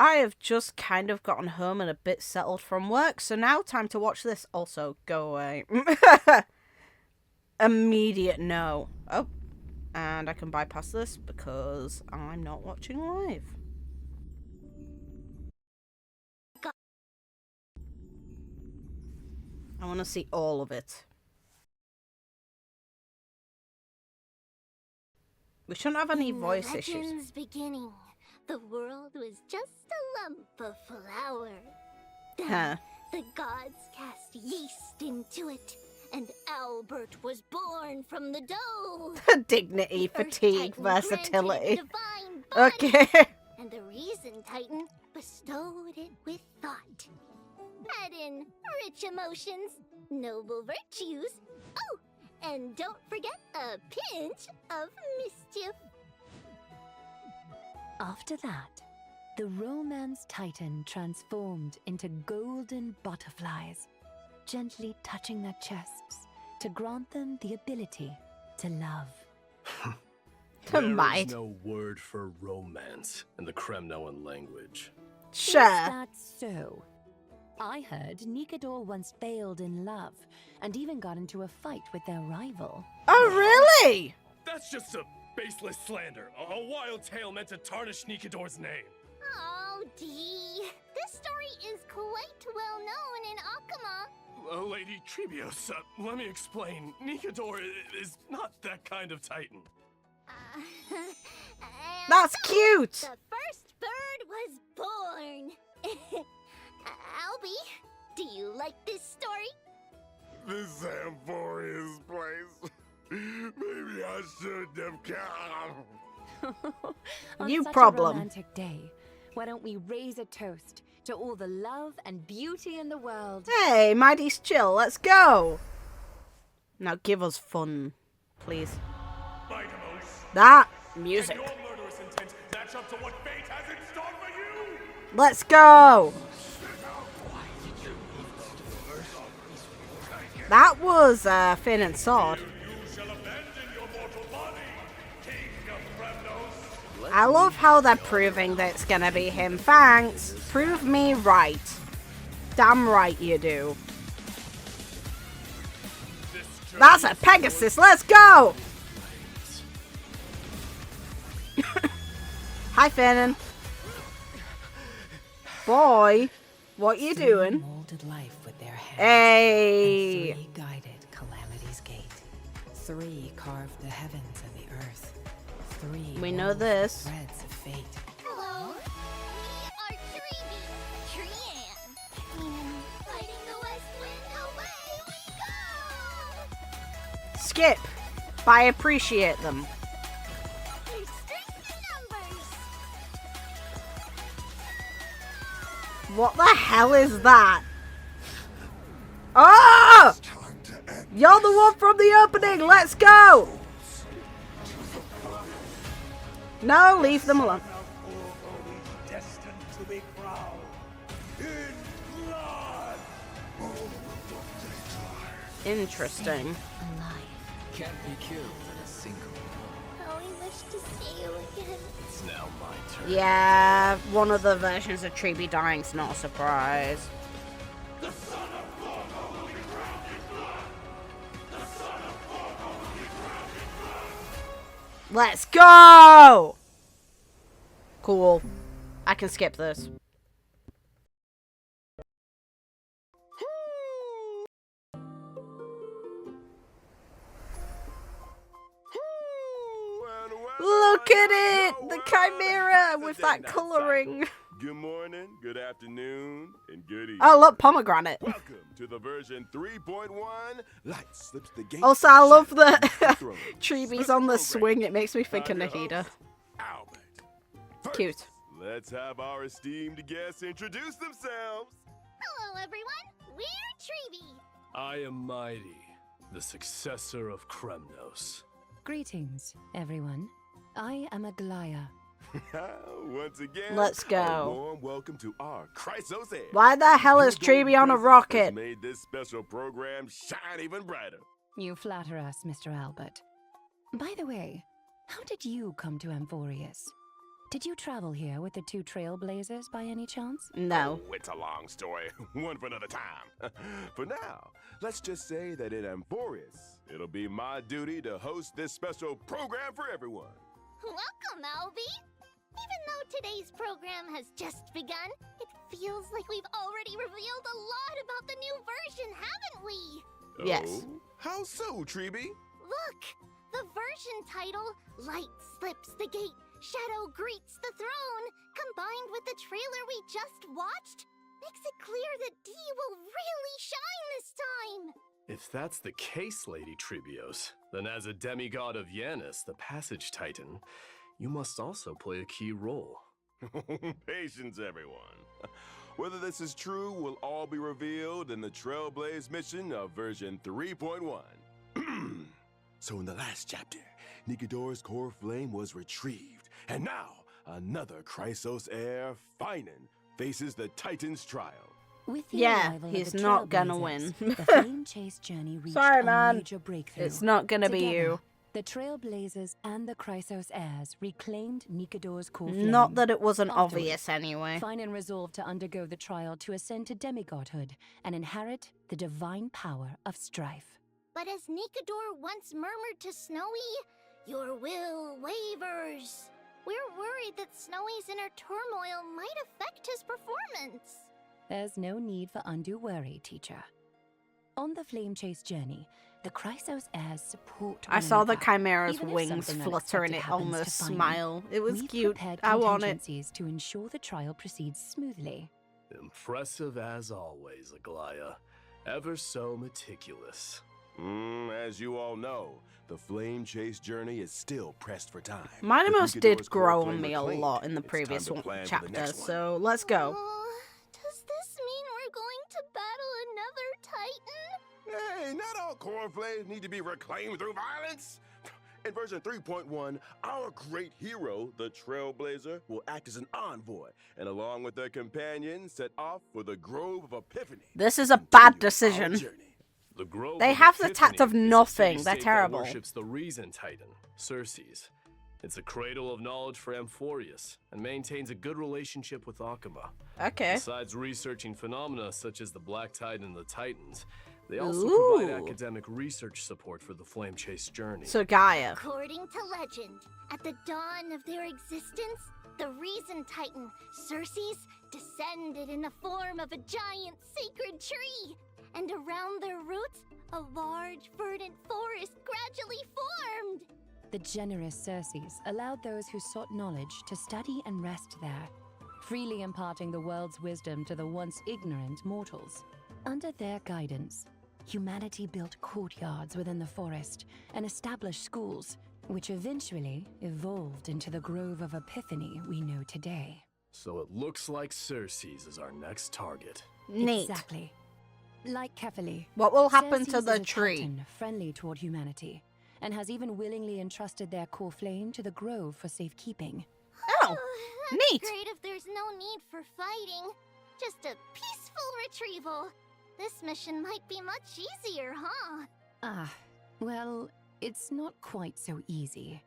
I have just kind of gotten home and a bit settled from work, so now time to watch this. Also, go away. Immediate no. Oh, and I can bypass this because I'm not watching live. I want to see all of it. We shouldn't have any voice issues. In the legend's beginning, the world was just a lump of flour. Then the gods cast yeast into it, and Albert was born from the dough. Dignity, fatigue, versatility. Body, okay. And the reason Titan bestowed it with thought. Add in rich emotions, noble virtues. Oh, and don't forget a pinch of mischief. After that, the Romance Titan transformed into golden butterflies, gently touching their chests to grant them the ability to love. There is no word for romance in the Kremnoan language. Sure. Is that so? I heard Nikador once failed in love and even got into a fight with their rival. Oh, really? That's just a baseless slander. A wild tale meant to tarnish Nikador's name. Oh, Dee. This story is quite well known in Akama. Lady Tribbios, let me explain. Nikador is not that kind of Titan. That's cute! The first bird was born. Albie, do you like this story? This amphoreus place. Maybe I shouldn't have come. On You such problem. a romantic day, why don't we raise a toast to all the love and beauty in the world? Hey, Mydei's chill, let's go! Now give us fun, please. That music. Your murderous intent match up to what fate has in store for you? Let's go! That was Phainon's sword. You shall abandon your mortal body, King of Kremnos. I love how they're proving that it's gonna be him. Thanks. Prove me right. Damn right you do. That's a Pegasus. Let's go! Hi, Phainon. Boy, what you doing? Molded life with their hands. Hey. And 3 guided Calamity's gate. 3 carved the heavens and the earth. 3 We know wove this. threads of fate. Hello, we are Tribbie, Trianne. Phainon, fighting the west wind, away we go! Skip. But I appreciate them. There's strength in numbers. What the hell is that? Oh! You're the one from the opening. Let's go. No, leave them alone. Destined to be crowned in blood. Interesting. Alive. Can't be killed in a single. How we wish to see you again. It's now my turn. Yeah, one of the versions of Tribbie dying's not a surprise. Let's go! Cool. I can skip this. Look at it! The chimera with that colouring. Good morning, good afternoon, and good evening. Oh, look, pomegranate. Welcome to the version 3.1. Light slips the gate. Also, I love that Thrones. Tribbie's on the swing. It makes me think of I'm your Nahida. host, Albert. First, Cute. Let's have our esteemed guests introduce themselves. Hello, everyone. We're Tribbie. I am Mydei, the successor of Kremnos. Greetings, everyone. I am Aglaya. Once again, Let's go. A warm welcome to our Chrysosis. Why the hell is Tribbie on a rocket? Made this special program shine even brighter. You flatter us, Mr. Albert. By the way, how did you come to Amphoreus? Did you travel here with the two trailblazers by any chance? No. Oh, it's a long story. One for another time. For now, let's just say that in Amphoreus, it'll be my duty to host this special program for everyone. Welcome, Albie! Even though today's program has just begun, it feels like we've already revealed a lot about the new version, haven't we? Yes. Oh, how so, Tribbie? Look! The version title, Light Slips the Gate, Shadow Greets the Throne, combined with the trailer we just watched, makes it clear that D will really shine this time! If that's the case, Lady Tribbios, then as a demigod of Yanis, the Passage Titan, you must also play a key role. Patience, everyone. Whether this is true will all be revealed in the Trailblaze mission of version 3.1. So in the last chapter, Nikodor's core flame was retrieved, and now another Chrysos heir, Phainon, faces the Titan's trial. With the Yeah, arrival of he's the not gonna Trailblazers, win. the flame chase journey reached Sorry, a man. major breakthrough. It's not gonna be Together, you. The Trailblazers and the Chrysos heirs reclaimed Nikodor's core flame. Not that it wasn't Afterwards, obvious anyway. Phainon resolved to undergo the trial to ascend to demigodhood and inherit the divine power of strife. But as Nikodor once murmured to Snowy, your will wavers. We're worried that Snowy's inner turmoil might affect his performance. There's no need for undue worry, teacher. On the flame chase journey, the Chrysos heirs support I one saw the another. chimera's Even if wings something flutter and unexpected it happens to almost Phainon, smile. It was we've cute. prepared I want it. contingencies to ensure the trial proceeds smoothly. Impressive as always, Aglaya. Ever so meticulous. As you all know, the flame chase journey is still pressed for time. Mydei With did Nikodor's grow core on flame me a reclaimed, lot in the it's time previous to plan for the chapter, next one. so let's go. Does this mean we're going to battle another Titan? Hey, not all core flames need to be reclaimed through violence. In version 3.1, our great hero, the Trailblazer, will act as an envoy, and along with their companions, set off for the Grove of Epiphany. This is a bad Continue our decision. journey. The Grove They of have the Epiphany tact of is a nothing. They're city-state terrible. that worships the Reason Titan, Xerxes. It's a cradle of knowledge for Amphoreus, and maintains a good relationship with Akuma. Okay. Besides researching phenomena such as the Black Tide and the Titans, they also provide Ooh. academic research support for the Flame Chase journey. So Gaia. According to legend, at the dawn of their existence, the Reason Titan, Xerxes, descended in the form of a giant sacred tree. And around their roots, a large, verdant forest gradually formed. The generous Xerxes allowed those who sought knowledge to study and rest there, freely imparting the world's wisdom to the once ignorant mortals. Under their guidance, humanity built courtyards within the forest and established schools, which eventually evolved into the Grove of Epiphany we know today. So it looks like Xerxes is our next target. Neat. Exactly. Like Kefali, What will happen to Xerxes the is a tree? titan friendly toward humanity, and has even willingly entrusted their core flame to the Grove for safekeeping. Oh, That's neat. great if there's no need for fighting. Just a peaceful retrieval. This mission might be much easier, huh? Ah, well, it's not quite so easy.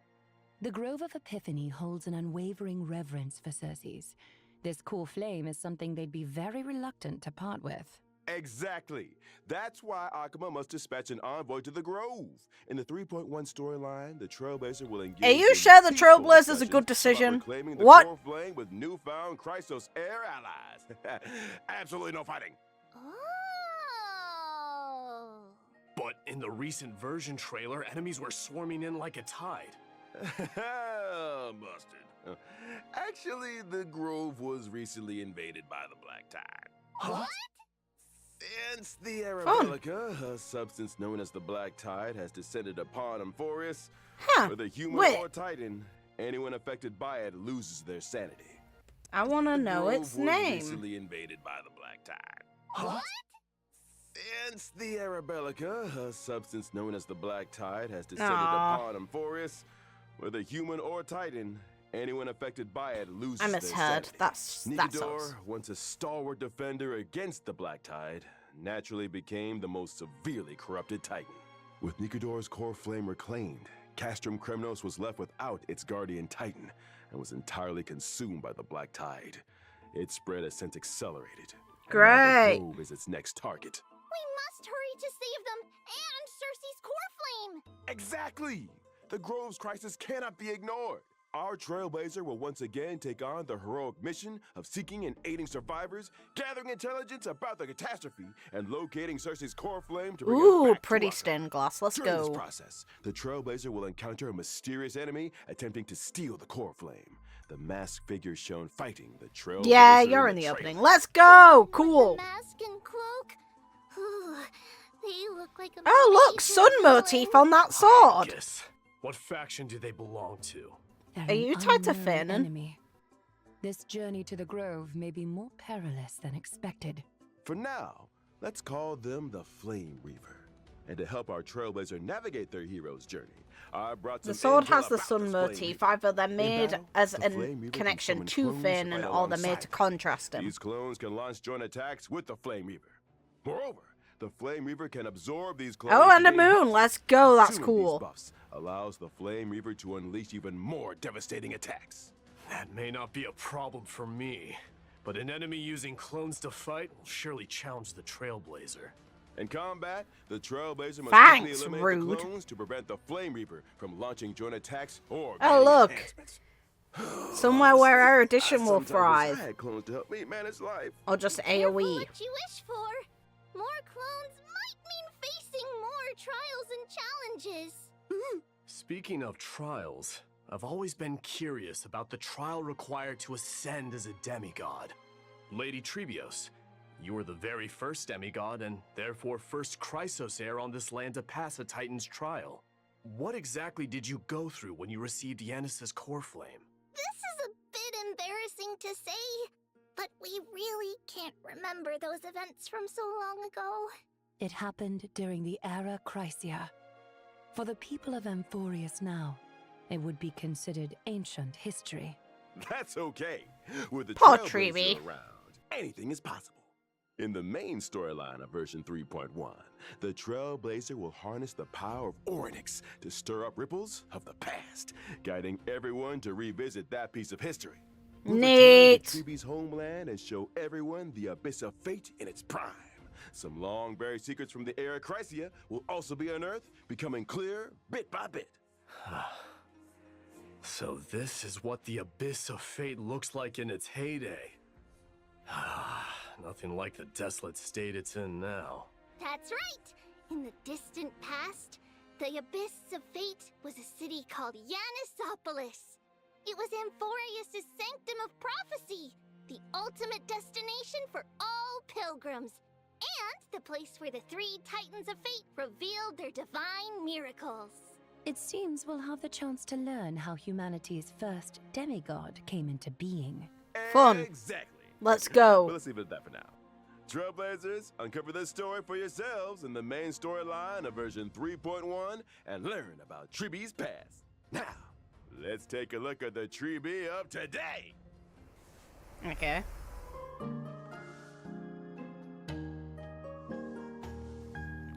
The Grove of Epiphany holds an unwavering reverence for Xerxes. This core flame is something they'd be very reluctant to part with. Exactly. That's why Akuma must dispatch an envoy to the Grove. In the 3.1 storyline, the Trailblazer will engage. Are you in sure the peaceful Trailblazer's a discussions good about decision? reclaiming the What? core flame with newfound Chrysos heir allies. Absolutely no fighting. Oh. But in the recent version trailer, enemies were swarming in like a tide. Busted. Actually, the Grove was recently invaded by the Black Tide. What? Since the Arabelica, a substance known as the Black Tide, has descended upon Amphoreus, Huh. whether human Wait. or Titan, anyone affected by it loses their sanity. I want to The know Grove its was name. recently invaded by the Black Tide. What? Since the Arabelica, a substance known as the Black Tide, has descended Aw. upon Amphoreus, whether human or Titan, anyone affected by it loses I their misheard. sanity. That sucks. Nikodor, once a stalwart defender against the Black Tide, naturally became the most severely corrupted Titan. With Nikodor's core flame reclaimed, Castrum Kremnos was left without its guardian Titan, and was entirely consumed by the black tide. Its spread has since accelerated. and now Great. the grove is its next target. We must hurry to save them and Cersei's core flame. Exactly! The grove's crisis cannot be ignored. Our Trailblazer will once again take on the heroic mission of seeking and aiding survivors, gathering intelligence about the catastrophe, and locating Cersei's core flame to bring her Ooh, back to pretty our stained glass. Let's During this go. process, the Trailblazer will encounter a mysterious enemy attempting to steal the core flame. The masked figure shown fighting the Trailblazer. Yeah, you're in the trailer. opening. Let's go. Cool. The mask and cloak. Ooh, they look like a Oh, look, major sun motif on that sword. Yes. What faction do they belong to? They're Are an you tied to unknown Phainon? enemy. This journey to the grove may be more perilous than expected. For now, let's call them the Flame Reaver. And to help our Trailblazer navigate their hero's journey, I brought some The sword intel has the about sun this Flame motif. Reaver. Either they're In made battle, as the a Flame Reaver can connection summon to clones Finn, fight or they're made alongside to him. contrast him. These clones can launch joint attacks with the Flame Reaver. Moreover, the Flame Reaver can absorb these clones. Oh, and to a gain moon. buffs. Let's go. That's Consuming these cool. buffs allows the Flame Reaver to unleash even more devastating attacks. That may not be a problem for me, but an enemy using clones to fight will surely challenge the Trailblazer. In combat, the Trailblazer must Thanks, quickly eliminate rude. the clones to prevent the Flame Reaper from launching joint attacks or Oh, gaining look. enhancements. Somewhere where Honestly, erudition will sometimes wish thrive. I had clones to help me manage life. Or just Careful AoE. what you wish for. More clones might mean facing more trials and challenges. Speaking of trials, I've always been curious about the trial required to ascend as a demigod. Lady Tribbios, you were the very first demigod and therefore first Chrysos heir on this land to pass a Titan's trial. What exactly did you go through when you received Yanis's core flame? This is a bit embarrassing to say, but we really can't remember those events from so long ago. It happened during the Era Chrysia. For the people of Amphoreus now, it would be considered ancient history. That's okay. With the Poor Trailblazer Tribbie. around, anything is possible. In the main storyline of version 3.1, the Trailblazer will harness the power of Oryx to stir up ripples of the past, guiding everyone to revisit that piece of history. We'll return Neat. to Tribbie's homeland and show everyone the abyss of fate in its prime. Some long-buried secrets from the Era Chrysia will also be unearthed, becoming clear bit by bit. So this is what the Abyss of Fate looks like in its heyday. Nothing like the desolate state it's in now. That's right! In the distant past, the Abyss of Fate was a city called Yanisopolis. It was Amphoreus' sanctum of prophecy, the ultimate destination for all pilgrims, and the place where the three Titans of Fate revealed their divine miracles. It seems we'll have the chance to learn how humanity's first demigod came into being. Fun. Exactly. Let's But go. let's leave it at that for now. Trailblazers, uncover this story for yourselves in the main storyline of version 3.1 and learn about Tribbie's past. Now, let's take a look at the Tribbie of today. Okay.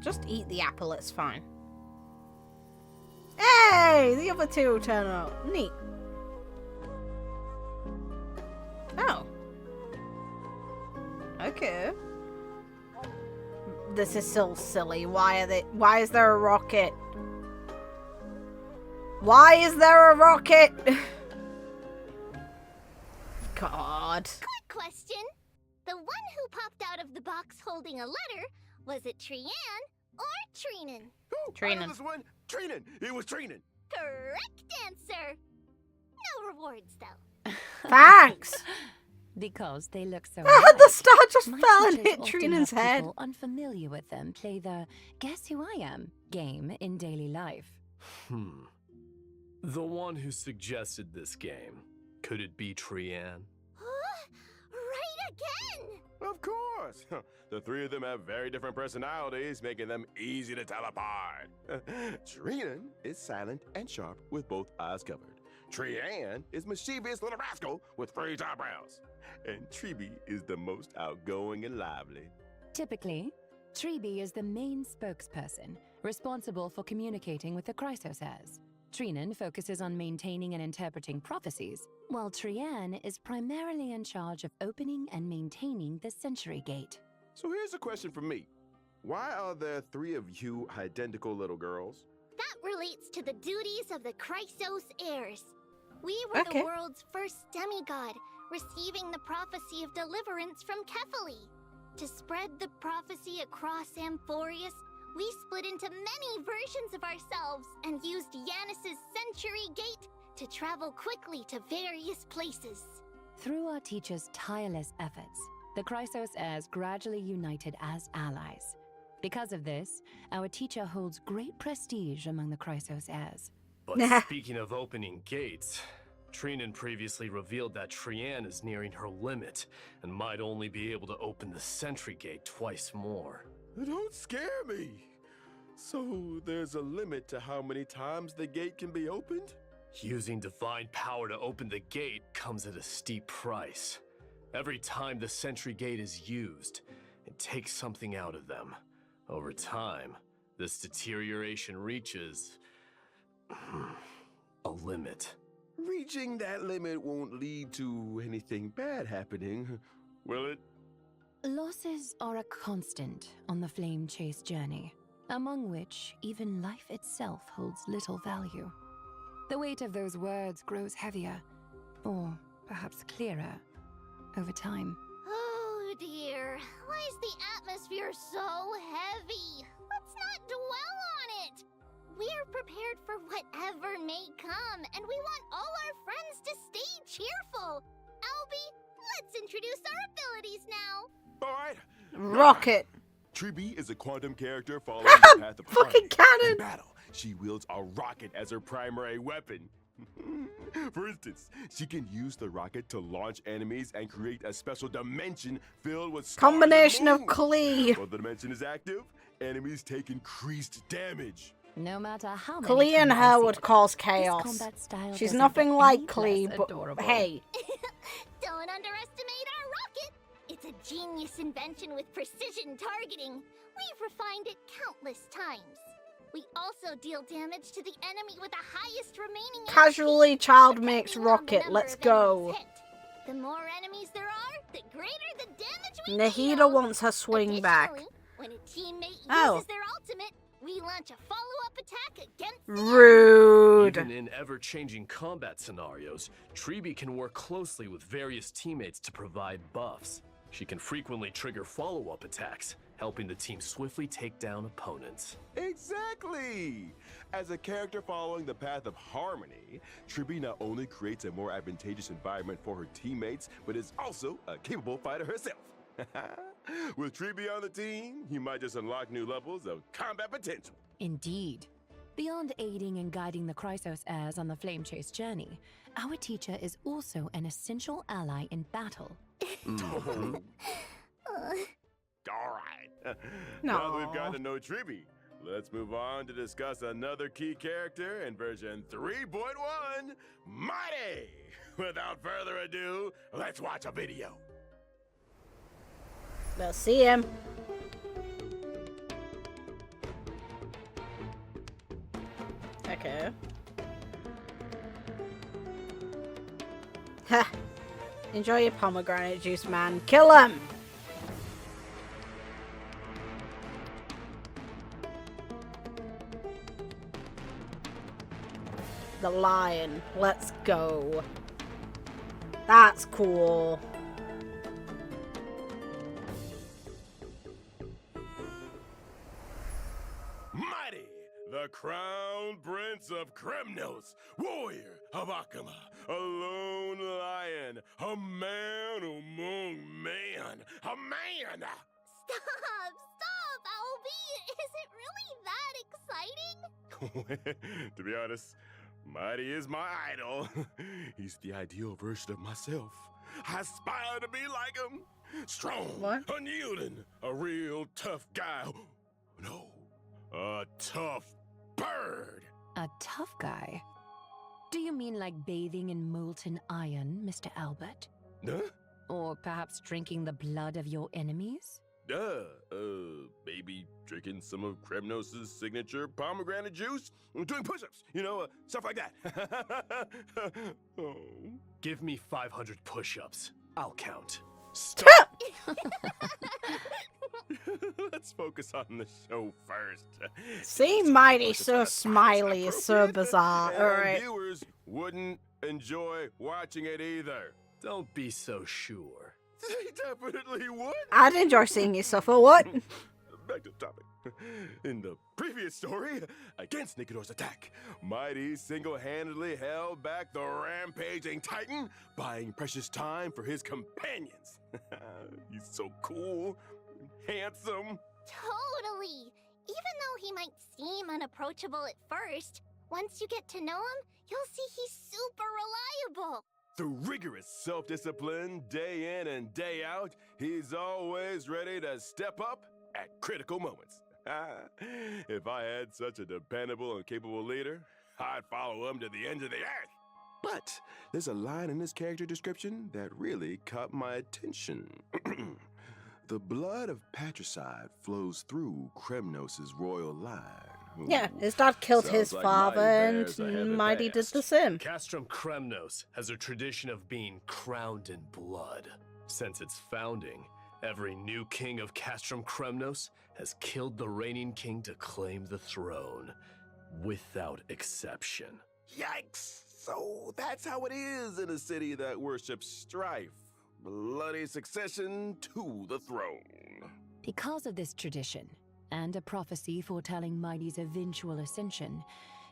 Just eat the apple, it's fine. Hey! The other two turn out. Neat. Oh. Okay. This is so silly. Why is there a rocket? Why is there a rocket? God. Quick question. The one who popped out of the box holding a letter, was it Trian or Trinan? I know Trinan. this one. Trinan. It was Trinan. Correct answer. No rewards, though. Thanks. Because they look so The star just My fell and teachers hit often Trinan's have head. people unfamiliar with them play the guess who I am game in daily life. The one who suggested this game, could it be Trian? Huh? Right again! Of course. The three of them have very different personalities, making them easy to tell apart. Trinan is silent and sharp with both eyes covered. Trian is mischievous little rascal with raised eyebrows. And Tribbie is the most outgoing and lively. Typically, Tribbie is the main spokesperson, responsible for communicating with the Chrysos heirs. Trinan focuses on maintaining and interpreting prophecies, while Trianne is primarily in charge of opening and maintaining the Century Gate. So here's a question for me. Why are there 3 of you identical little girls? That relates to the duties of the Chrysos heirs. We were Okay. the world's first demigod, receiving the prophecy of deliverance from Kefali. To spread the prophecy across Amphoreus, we split into many versions of ourselves and used Yanis's Century Gate to travel quickly to various places. Through our teacher's tireless efforts, the Chrysos heirs gradually united as allies. Because of this, our teacher holds great prestige among the Chrysos heirs. But speaking of opening gates, Trinan previously revealed that Trianne is nearing her limit and might only be able to open the Sentry Gate twice more. Don't scare me. So there's a limit to how many times the gate can be opened? Using divine power to open the gate comes at a steep price. Every time the Sentry Gate is used, it takes something out of them. Over time, this deterioration reaches a limit. Reaching that limit won't lead to anything bad happening, will it? Losses are a constant on the flame chase journey, among which even life itself holds little value. The weight of those words grows heavier, or perhaps clearer, over time. Oh dear, why is the atmosphere so heavy? Let's not dwell on it. We're prepared for whatever may come, and we want all our friends to stay cheerful. Albie, let's introduce our abilities now. All right. Rocket. Tribbie is a quantum character following the path of Fucking harmony. cannon. In battle, she wields a rocket as her primary weapon. For instance, she can use the rocket to launch enemies and create a special dimension filled with stars and Combination of moons. Klee. While the dimension is active, enemies take increased damage. No matter how many Klee and times her I would see it, cause this chaos. combat style She's doesn't nothing get like any Klee, less but adorable. hey. Don't underestimate our rocket. It's a genius invention with precision targeting. We've refined it countless times. We also deal damage to the enemy with the highest remaining Casually HP, child makes depending on the rocket. number Let's of go. enemies hit. The more enemies there are, the greater the damage we Nahida deal. wants her swing back. Additionally, when a teammate Oh. uses their ultimate, we launch a follow-up attack against the Rude. Even in ever-changing combat scenarios, Tribbie can work closely with various teammates to provide buffs. She can frequently trigger follow-up attacks, helping the team swiftly take down opponents. Exactly! As a character following the path of harmony, Tribbie not only creates a more advantageous environment for her teammates, but is also a capable fighter herself. With Tribbie on the team, you might just unlock new levels of combat potential. Indeed. Beyond aiding and guiding the Chrysos heirs on the flame chase journey, our teacher is also an essential ally in battle. All right. Now that we've gotten to know Tribbie, let's move on to discuss another key character in version 3.1, Mydei. Without further ado, let's watch a video. Let's see him. Okay. Ha! Enjoy your pomegranate juice, man. Kill him! The lion. Let's go. That's cool. Mydei, the crown prince of Kremnos, warrior of Akama, a lone lion, a man among man, a man! Stop, Albie! Is it really that exciting? To be honest, Mydei is my idol. He's the ideal version of myself. I aspire to be like him. Strong, What? unyielding, a real tough guy. No, a tough bird. A tough guy? Do you mean like bathing in molten iron, Mr. Albert? Huh? Or perhaps drinking the blood of your enemies? Maybe drinking some of Kremnos' signature pomegranate juice, doing push-ups, stuff like that. Oh. Give me 500 push-ups. I'll count. Stop! Let's focus on the show first. See, Mydei, so smiley, so bizarre. And Alright. viewers wouldn't enjoy watching it either. Don't be so sure. They definitely would. I'd enjoy seeing you suffer, what? Back to the topic. In the previous story, against Nikedor's attack, Mydei single-handedly held back the rampaging Titan, buying precious time for his companions. He's so cool, handsome. Totally. Even though he might seem unapproachable at first, once you get to know him, you'll see he's super reliable. Through rigorous self-discipline, day in and day out, he's always ready to step up at critical moments. If I had such a dependable and capable leader, I'd follow him to the ends of the earth. But there's a line in his character description that really caught my attention. The blood of patricide flows through Kremnos' royal line. Yeah, his dad killed Sounds his like father, Mydei and bears a heavy Mydei did past. the same. Castrum Kremnos has a tradition of being crowned in blood. Since its founding, every new king of Castrum Kremnos has killed the reigning king to claim the throne, without exception. Yikes! So that's how it is in a city that worships strife. Bloody succession to the throne. Because of this tradition, and a prophecy foretelling Mydei's eventual ascension,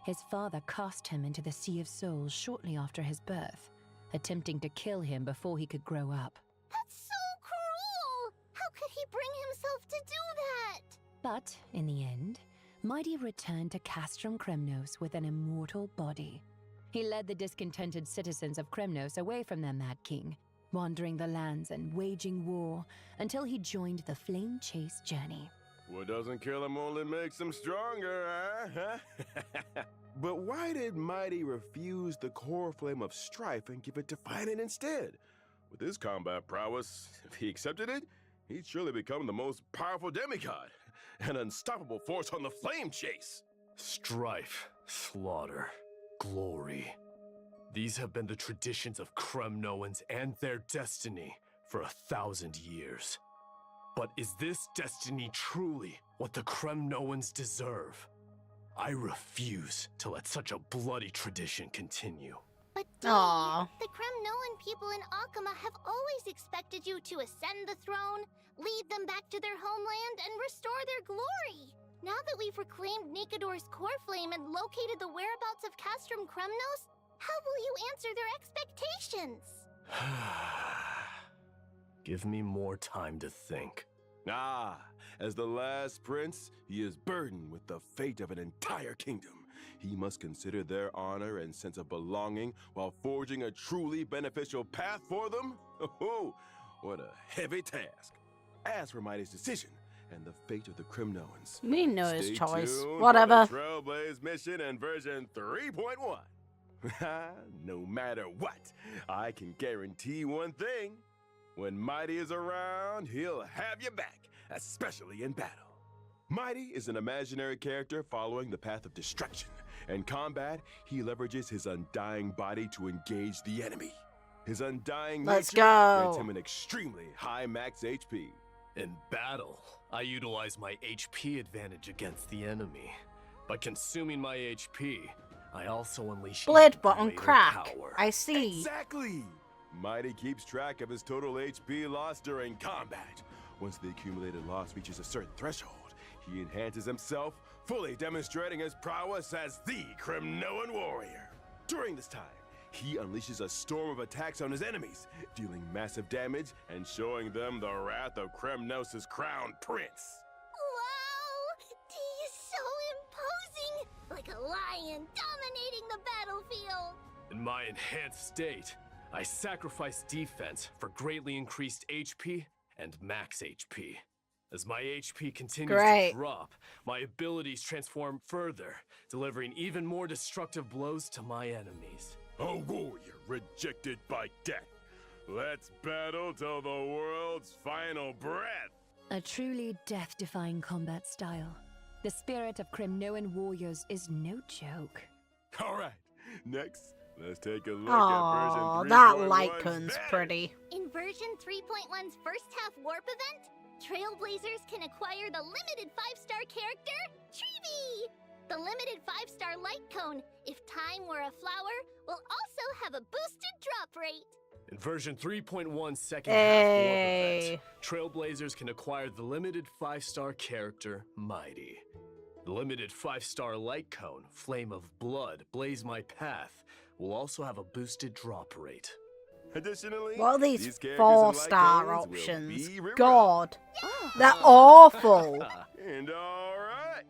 his father cast him into the Sea of Souls shortly after his birth, attempting to kill him before he could grow up. That's so cruel! How could he bring himself to do that? But, in the end, Mydei returned to Castrum Kremnos with an immortal body. He led the discontented citizens of Kremnos away from their mad king, wandering the lands and waging war until he joined the flame chase journey. What doesn't kill him only makes him stronger, huh? But why did Mydei refuse the core flame of strife and give it to Phainon instead? With his combat prowess, if he accepted it, he'd surely become the most powerful demigod, an unstoppable force on the flame chase. Strife, slaughter, glory. These have been the traditions of Kremnoans and their destiny for 1,000 years. But is this destiny truly what the Kremnoans deserve? I refuse to let such a bloody tradition continue. But Dee, Aww. the Kremnoan people in Akama have always expected you to ascend the throne, lead them back to their homeland, and restore their glory. Now that we've reclaimed Nikedor's core flame and located the whereabouts of Castrum Kremnos, how will you answer their expectations? Give me more time to think. As the last prince, he is burdened with the fate of an entire kingdom. He must consider their honor and sense of belonging while forging a truly beneficial path for them. Oh, what a heavy task. As for Mydei's decision and the fate of the Kremnoans, We know his stay choice. tuned Whatever. For the Trailblaze mission and version 3.1. No matter what, I can guarantee one thing. When Mydei is around, he'll have you back, especially in battle. Mydei is an imaginary character following the path of destruction. In combat, he leverages his undying body to engage the enemy. His undying Let's nature grants go. him an extremely high max HP. In battle, I utilize my HP advantage against the enemy. By consuming my HP, I also unleash Blade even button greater crack. power. I see. Exactly! Mydei keeps track of his total HP loss during combat. Once the accumulated loss reaches a certain threshold, he enhances himself, fully demonstrating his prowess as the Kremnoan warrior. During this time, he unleashes a storm of attacks on his enemies, dealing massive damage and showing them the wrath of Kremnos' crowned prince. Wow! Dee is so imposing! Like a lion dominating the battlefield! In my enhanced state, I sacrifice defense for greatly increased HP and max HP. As my HP continues Great. to drop, my abilities transform further, delivering even more destructive blows to my enemies. A warrior rejected by death. Let's battle till the world's final breath. A truly death-defying combat style. The spirit of Kremnoan warriors is no joke. All right, next, let's take a look Oh, at version 3.1's that Lycan's status. pretty. In version 3.1's first half warp event, Trailblazers can acquire the limited 5-star character, Tribbie! The limited 5-star light cone, if time were a flower, will also have a boosted drop rate. In version 3.1 second half warp Hey. event, Trailblazers can acquire the limited 5-star character, Mydei. The limited 5-star light cone, Flame of Blood, Blaze My Path, will also have a boosted drop rate. Additionally, What are these characters and 4-star light cones will options? be rerun. God. They're awful. And all right,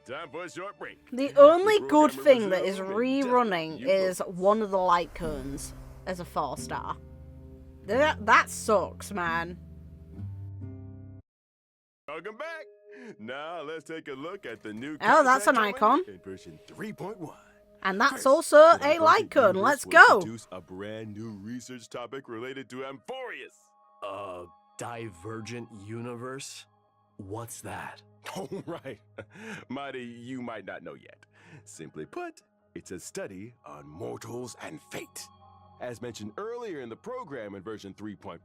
time for a short break. The only The good program thing that is resume and rerunning definitely you is one of the light cones as a 4-star. That sucks, man. Welcome back. Now let's take a look at the new. Oh, that's an content icon. coming in version 3.1. And that's First, also the a Divergent light cone. Universe Let's will go. introduce a brand new research topic related to amphoreus. Divergent universe? What's that? Oh, right. Mydei, you might not know yet. Simply put, it's a study on mortals and fate. As mentioned earlier in the program in version 3.1,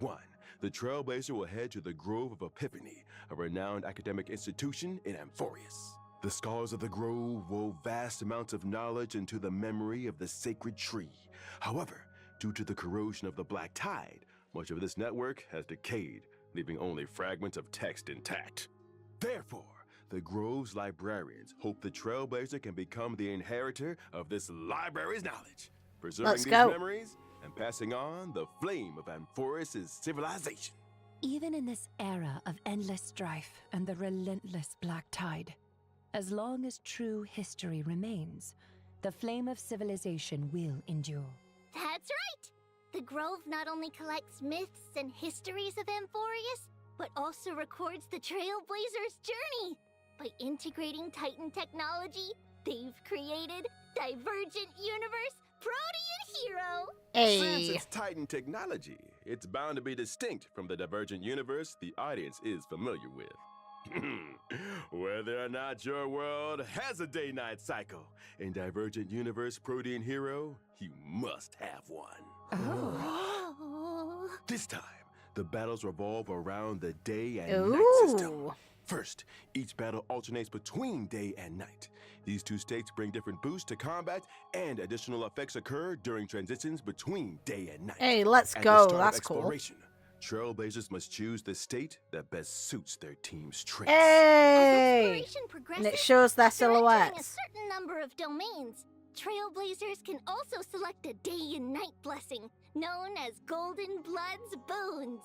the Trailblazer will head to the Grove of Epiphany, a renowned academic institution in Amphoreus. The scholars of the Grove wove vast amounts of knowledge into the memory of the sacred tree. However, due to the corrosion of the Black Tide, much of this network has decayed, leaving only fragments of text intact. Therefore, the Grove's librarians hope the Trailblazer can become the inheritor of this library's knowledge, preserving Let's these go. memories and passing on the flame of Amphoreus' civilization. Even in this era of endless strife and the relentless Black Tide, as long as true history remains, the flame of civilization will endure. That's right! The Grove not only collects myths and histories of Amphoreus, but also records the Trailblazers' journey. By integrating Titan technology, they've created Divergent Universe Protean Hero! Since Hey. it's Titan technology, it's bound to be distinct from the Divergent Universe the audience is familiar with. Whether or not your world has a day-night cycle, in Divergent Universe Protean Hero, you must have one. Oh. This time, the battles revolve around the day and night system. Ooh. First, each battle alternates between day and night. These two states bring different boosts to combat, and additional effects occur during transitions between day and night. Hey, let's At go. the start That's of cool. exploration, Trailblazers must choose the state that best suits their team's traits. Hey. As exploration progresses, And it shows their after entering a silhouettes. certain number of domains, Trailblazers can also select a day and night blessing, known as Golden Blood's Boons.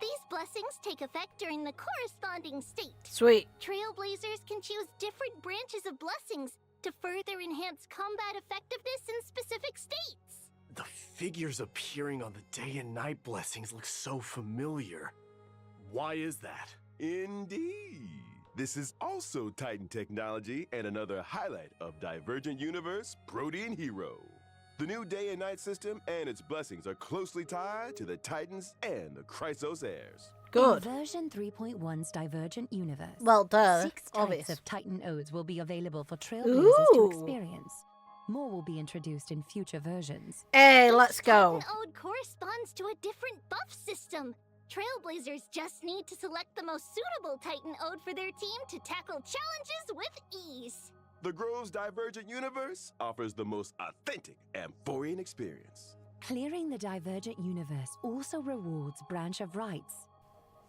These blessings take effect during the corresponding state. Sweet. Trailblazers can choose different branches of blessings to further enhance combat effectiveness in specific states. The figures appearing on the day and night blessings look so familiar. Why is that? Indeed. This is also Titan technology and another highlight of Divergent Universe Protean Hero. The new day and night system and its blessings are closely tied to the Titans and the Chrysos heirs. Good. In version 3.1's Divergent Universe, Well, duh. 6 types Obvious. of Titan Odes will be available for Trailblazers to Ooh. experience. More will be introduced in future versions. Hey, Each let's go. Titan Ode corresponds to a different buff system. Trailblazers just need to select the most suitable Titan Ode for their team to tackle challenges with ease. The Grove's Divergent Universe offers the most authentic Amphorean experience. Clearing the Divergent Universe also rewards Branch of Rights.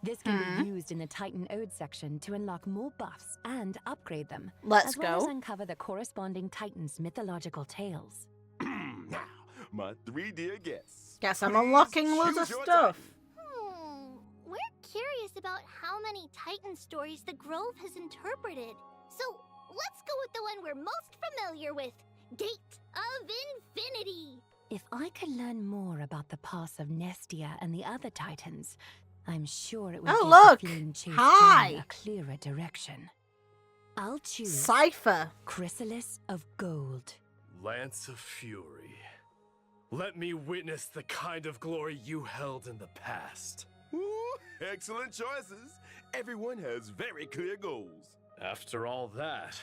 This can be used in the Titan Ode section to unlock more buffs and upgrade them, Let's as well as go. uncover the corresponding Titans' mythological tales. Now, my 3 dear guests. Guess I'm please unlocking loads of choose your stuff. We're curious about how many Titan stories the Grove has interpreted. So let's go with the one we're most familiar with, Gate of Infinity. If I could learn more about the past of Nestia and the other Titans, I'm sure it would Oh, give look! the Flame Chase Hi! journey a clearer direction. I'll choose Cypher. Chrysalis of Gold. Lance of Fury. Let me witness the kind of glory you held in the past. Excellent choices. Everyone has very clear goals. After all that,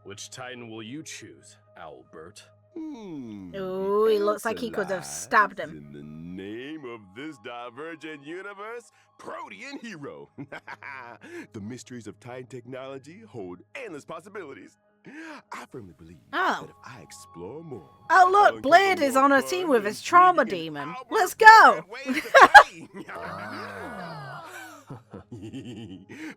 which Titan will you choose, Owlbert? Ooh, he looks like he could have stabbed him. In the name of this divergent universe, Protean Hero. The mysteries of Titan technology hold endless possibilities. I firmly believe that if I explore more... Oh look, I'll Blade uncover is more on a fun team with than his trauma Tribbie and demon. Albert Let's go! and ways to play.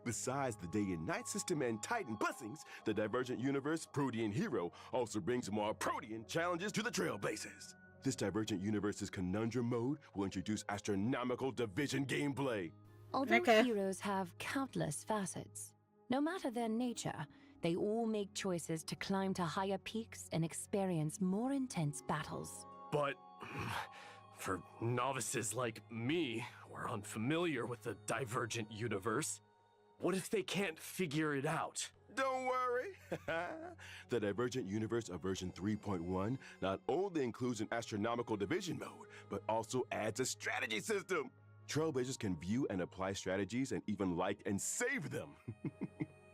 Besides the day and night system and Titan blessings, the divergent universe Protean Hero also brings more Protean challenges to the Trailblazers. This divergent universe's conundrum mode will introduce astronomical division gameplay. Although Okay. heroes have countless facets, no matter their nature, they all make choices to climb to higher peaks and experience more intense battles. But for novices like me, who are unfamiliar with the divergent universe, what if they can't figure it out? Don't worry. The Divergent Universe of version 3.1 not only includes an astronomical division mode, but also adds a strategy system. Trailblazers can view and apply strategies and even like and save them.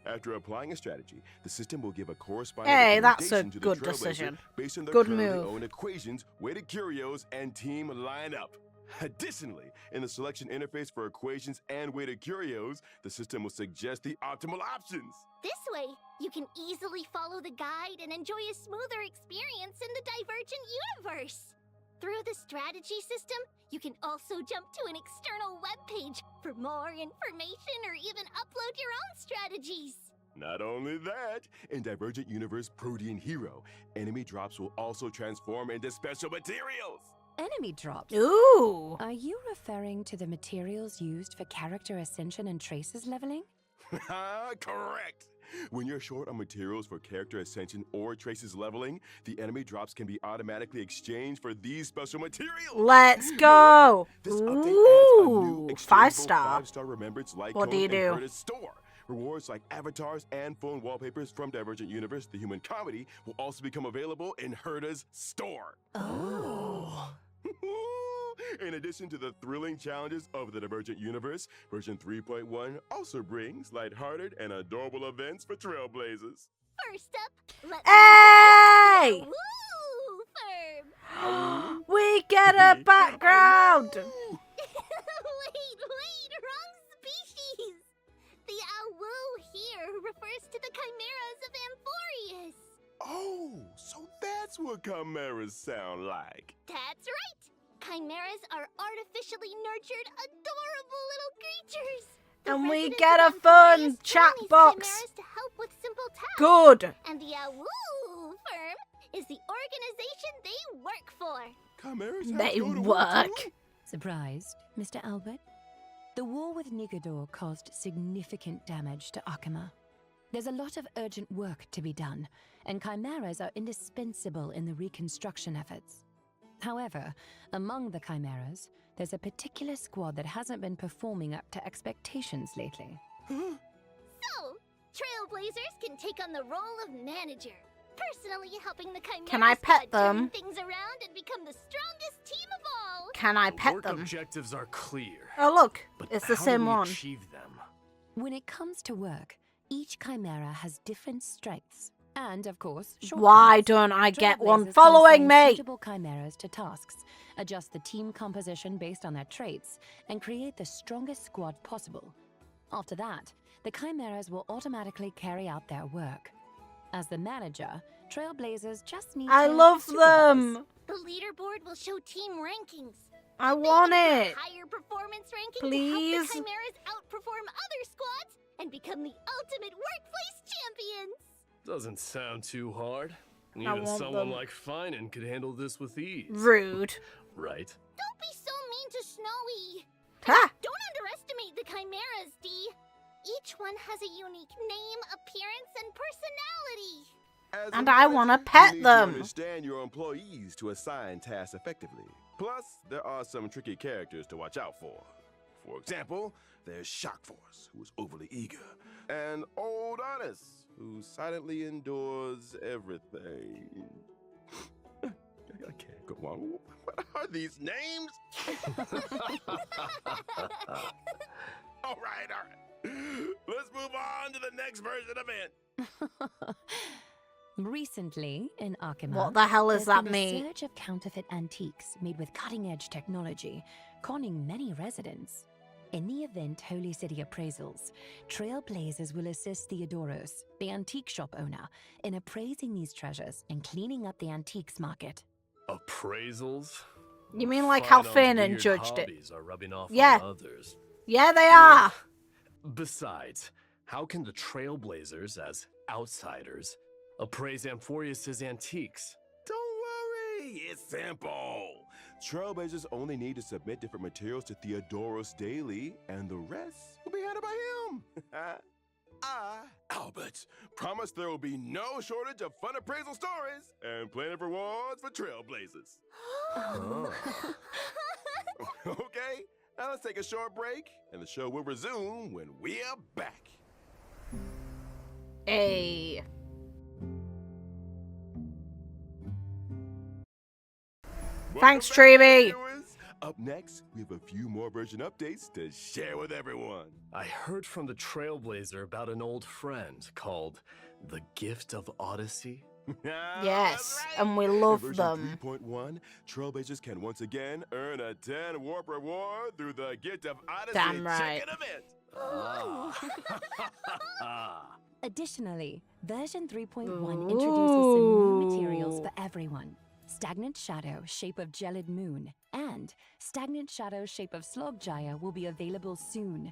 After applying a strategy, the system will give a corresponding Hey, that's a recommendation to the good Trailblazer decision. based on their Good currently move. own equations, weighted curios, and team lineup. Additionally, in the selection interface for equations and weighted curios, the system will suggest the optimal options. This way, you can easily follow the guide and enjoy a smoother experience in the Divergent universe. Through the strategy system, you can also jump to an external webpage for more information or even upload your own strategies. Not only that, in Divergent Universe Protean Hero, enemy drops will also transform into special materials. Enemy drops. Ooh. Are you referring to the materials used for character ascension and traces leveling? Correct! When you're short on materials for character ascension or traces leveling, the enemy drops can be automatically exchanged for these special materials. Let's go. This update adds a new Ooh, exchangeable 5-star. 5-star remembrance like What do you do? Herta's store. Rewards like avatars and phone wallpapers from Divergent Universe, the human comedy, will also become available in Herta's store. Oh. In addition to the thrilling challenges of the Divergent Universe, version 3.1 also brings lighthearted and adorable events for Trailblazers. First up, let's Hey! Woo firm. We get a background. Wait, wrong species. The Awu here refers to the chimeras of amphoreus. Oh, so that's what chimeras sound like. That's right. Chimeras are artificially nurtured, adorable little creatures. The And we residents get of a fun Amphoreus chat train these box. chimeras to help with simple tasks. Good. And the Awu firm is the organization they work for. Chimeras have They to go to work. too? Surprised, Mr. Albert? The war with Nigador caused significant damage to Akama. There's a lot of urgent work to be done, and chimeras are indispensable in the reconstruction efforts. However, among the chimeras, there's a particular squad that hasn't been performing up to expectations lately. So, Trailblazers can take on the role of manager, personally helping the chimeras Can I pet turn them? things around and become the strongest team of all. Can I The pet work them? objectives are clear. Oh look, But it's the how same do we one. achieve them? When it comes to work, each chimera has different strengths, and of course, Why shortcomings. don't I get one Trailblazers can following assign me? suitable chimeras to tasks, adjust the team composition based on their traits, and create the strongest squad possible. After that, the chimeras will automatically carry out their work. As the manager, Trailblazers just need I to love supervise. them. The leaderboard will show team rankings. I Maybe want for it. Higher performance ranking Please? to help the chimeras outperform other squads and become the ultimate workplace champions. Doesn't sound too hard. I Even want someone them. like Phainon could handle this with ease. Rude. Right? Don't be so mean to Snowy. Ha! Don't underestimate the chimeras, Dee. Each one has a unique name, appearance, and personality. As And a I wanna manager, pet you need them. To understand your employees to assign tasks effectively. Plus, there are some tricky characters to watch out for. For example, there's Shock Force, who's overly eager, and Old Honest, who silently endures everything. I can't go on. What are these names? All right. Let's move on to the next version event. Recently, in Arkema, What the hell is there's that been mean? a surge of counterfeit antiques made with cutting-edge technology, conning many residents. In the event Holy City Appraisals, Trailblazers will assist Theodoros, the antique shop owner, in appraising these treasures and cleaning up the antiques market. Appraisals? You mean like how Phainon's Phainon weird judged it? hobbies are rubbing off Yeah. on others. Yeah, they are. Besides, how can the Trailblazers, as outsiders, appraise amphoreus' antiques? Don't worry, it's simple. Trailblazers only need to submit different materials to Theodoros daily, and the rest will be handled by him. I, Albert, promise there will be no shortage of fun appraisal stories and plenty of rewards for Trailblazers. Oh. Okay, now let's take a short break, and the show will resume when we are back. Hey. Thanks, Welcome back, Tribbie. viewers. Up next, we have a few more version updates to share with everyone. I heard from the Trailblazer about an old friend called the Gift of Odyssey. Yes, and we love In them. version 3.1, Trailblazers can once again earn a 10 warp reward through the Gift of Odyssey Damn right. check-in event. Additionally, version 3.1 introduces some new materials Ooh. for everyone. Stagnant Shadow, Shape of Gelid Moon, and Stagnant Shadow, Shape of Slogjaya will be available soon.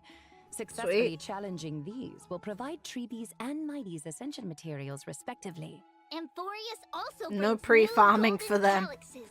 Successfully Sweet. challenging these will provide Tribbie's and Mydei's ascension materials respectively. Amphoreus also No brings pre-farming new for golden them. galaxies.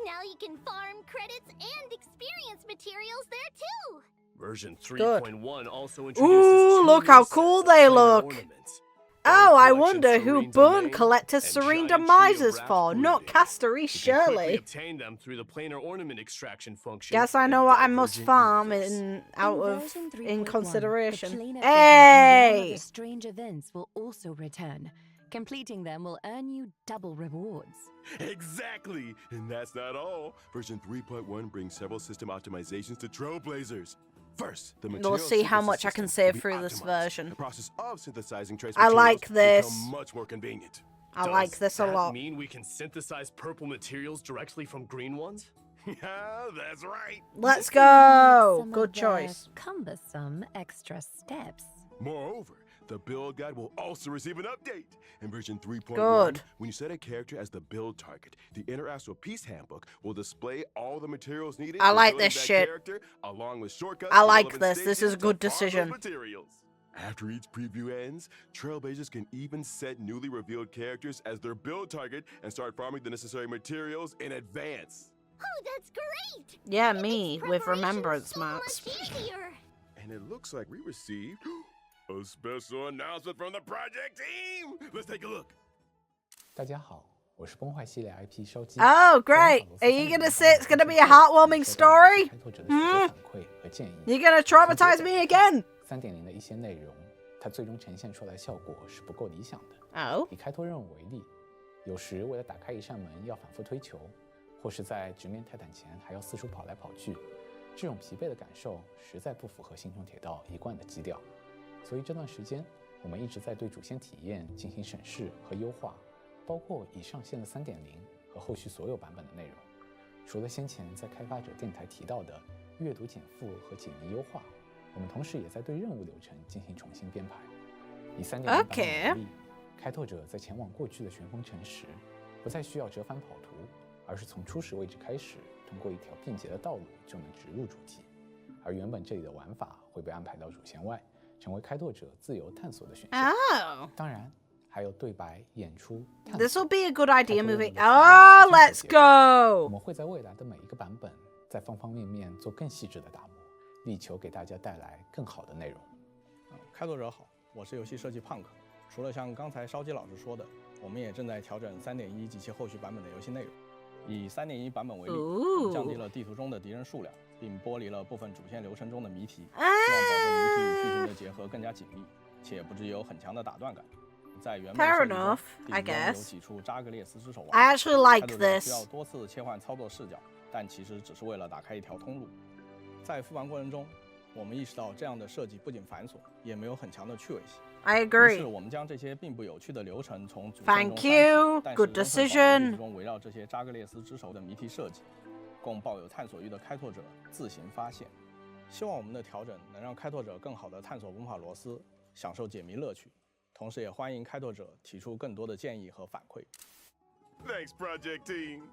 Now you can farm credits and experience materials there too. Version Good. 3.1 also introduces Ooh, two look new how sets cool of they planar look. ornaments. Oh, Bone I Collection wonder who Serene Bone Domain Collector and Serene Giant Tree of Demise is Wrath for, not Brooding. Castery You can quickly Shirley. obtain them through the planar ornament extraction function. Guess I in know what I must Divergent farm Universe. In consideration. The planar Hey! the strange events will also return. Completing them will earn you double rewards. Exactly! And that's not all. Version 3.1 brings several system optimizations to Trailblazers. First, the material see how synthesis much I can system will save be through this optimized. version. The process of synthesizing trace I like materials will this. become much more convenient. I like this a Does lot. that mean we can synthesize purple materials directly from green ones? Yeah, that's right. Let's This will go. need some Good of the choice. Cumbersome extra steps. Moreover, the build guide will also receive an update. In version 3.1, Good. when you set a character as the build target, the Inner Astral Peace Handbook will display all the materials needed I for like building this that shit. character, along with shortcuts I to like relevant this. This is stages a good to farm those decision. materials. After each preview ends, Trailblazers can even set newly revealed characters as their build target and start farming the necessary materials in advance. Oh, that's great! Yeah, It me makes with preparation remembrance so marks. much easier. And it looks like we received a special announcement from the project team. Let's take a look. 大家好，我是崩坏系列 IP 烧鸡。 Oh, great. Are you gonna say it's gonna be a heartwarming story? 开拓者的许多反馈和建议。 You're gonna traumatize me again? 3.0的一些内容，它最终呈现出来的效果是不够理想的。 Oh. 以开拓任务为例，有时为了打开一扇门要反复推球，或是在直面泰坦前还要四处跑来跑去，这种疲惫的感受实在不符合星穹铁道一贯的基调。所以这段时间，我们一直在对主线体验进行审视和优化，包括已上线的3.0和后续所有版本的内容。除了先前在开发者电台提到的阅读减负和解谜优化，我们同时也在对任务流程进行重新编排。以3.0版本为例，开拓者在前往过去的旋风城时，不再需要折返跑图，而是从初始位置开始，通过一条便捷的道路就能直入主题。而原本这里的玩法会被安排到主线外，成为开拓者自由探索的选项。 Oh. 当然，还有对白、演出、探 This 索 will be a good idea 开拓任务 moving. 的 Oh, 体验 let's 和结合我 go. 们会在未来的每一个版本，在方方面面做更细致的打磨，力求给大家带来更好的内容。开拓者好，我是游戏设计胖克。除了像刚才烧鸡老师说的，我们也正在调整3.1及其后续版本的游戏内容。以3.1版本为例，我们降低了地图中的敌人数量，并剥离了部分主线流程中的谜题，希望保证谜题与剧情的结合更加紧密，且不至于有很强的打断感。在原本 Fair 设计中， enough, 地 I 图中有 guess. 几处扎格列斯之手 I 王， actually 开 like 拓者需要 this. 多次切换操作视角，但其实只是为了打开一条通路。在复盘过程中，我们意识到这样的设计不仅繁琐，也没有很强的趣味性。 I 于 agree. 是我们将这些并不有趣的流程从主线中 Thank 删去， you. 但是 Good 仍会保留 decision. 地图中围绕这些扎格列斯之手的谜题设计，供抱有探索欲的开拓者自行发现。希望我们的调整能让开拓者更好地探索文法罗斯，享受解谜乐趣。同时，也欢迎开拓者提出更多的建议和反馈。 Thanks, Project Team.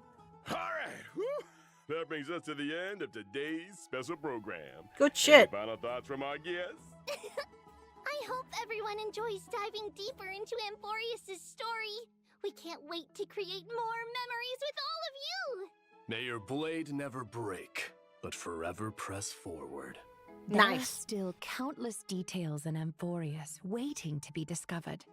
All right, whew. That brings us to the end of today's special program. Good shit. Any final thoughts from our guests? I hope everyone enjoys diving deeper into Amphoreus' story. We can't wait to create more memories with all of you. May your blade never break, but forever press forward. There are Nice. still countless details in Amphoreus waiting to be discovered.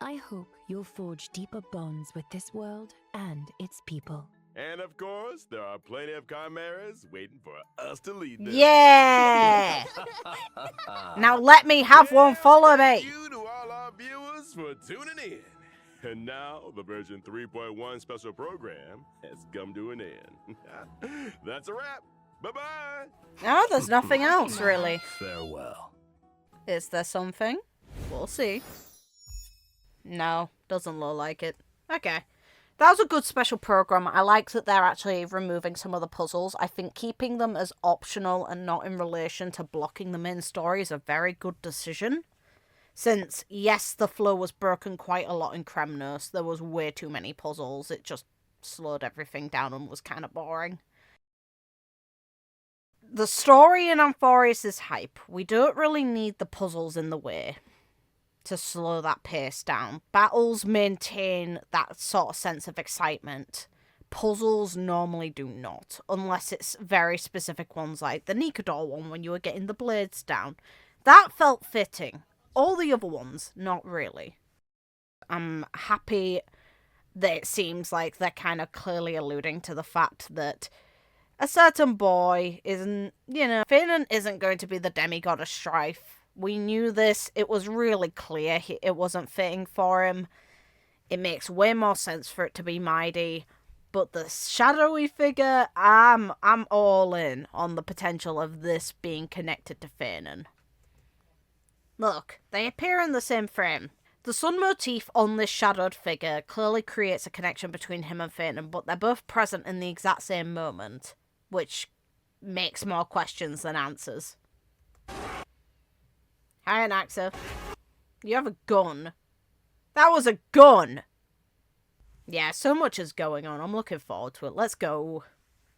I hope you'll forge deeper bonds with this world and its people. And of course, there are plenty of chimeras waiting for us to lead them. Yeah. Now let me have one follow Thank me. you to all our viewers for tuning in. And now the version 3.1 special program has come to an end. That's a wrap. Bye-bye. No, there's nothing else really. Farewell. Is there something? We'll see. No, doesn't look like it. Okay. That was a good special program. I like that they're actually removing some of the puzzles. I think keeping them as optional and not in relation to blocking the main story is a very good decision. Since, yes, the flow was broken quite a lot in Kremnos. There was way too many puzzles. It just slowed everything down and was kind of boring. The story in Amphoreus is hype. We don't really need the puzzles in the way to slow that pace down. Battles maintain that sort of sense of excitement. Puzzles normally do not, unless it's very specific ones like the Nikador one when you were getting the blades down. That felt fitting. All the other ones, not really. I'm happy that it seems like they're kind of clearly alluding to the fact that a certain boy isn't, Phainon isn't going to be the demigod of strife. We knew this. It was really clear it wasn't fitting for him. It makes way more sense for it to be Mydei. But the shadowy figure, I'm all in on the potential of this being connected to Phainon. Look, they appear in the same frame. The sun motif on this shadowed figure clearly creates a connection between him and Phainon, but they're both present in the exact same moment, which makes more questions than answers. Hi, Anaxa. You have a gun. That was a gun! Yeah, so much is going on. I'm looking forward to it. Let's go.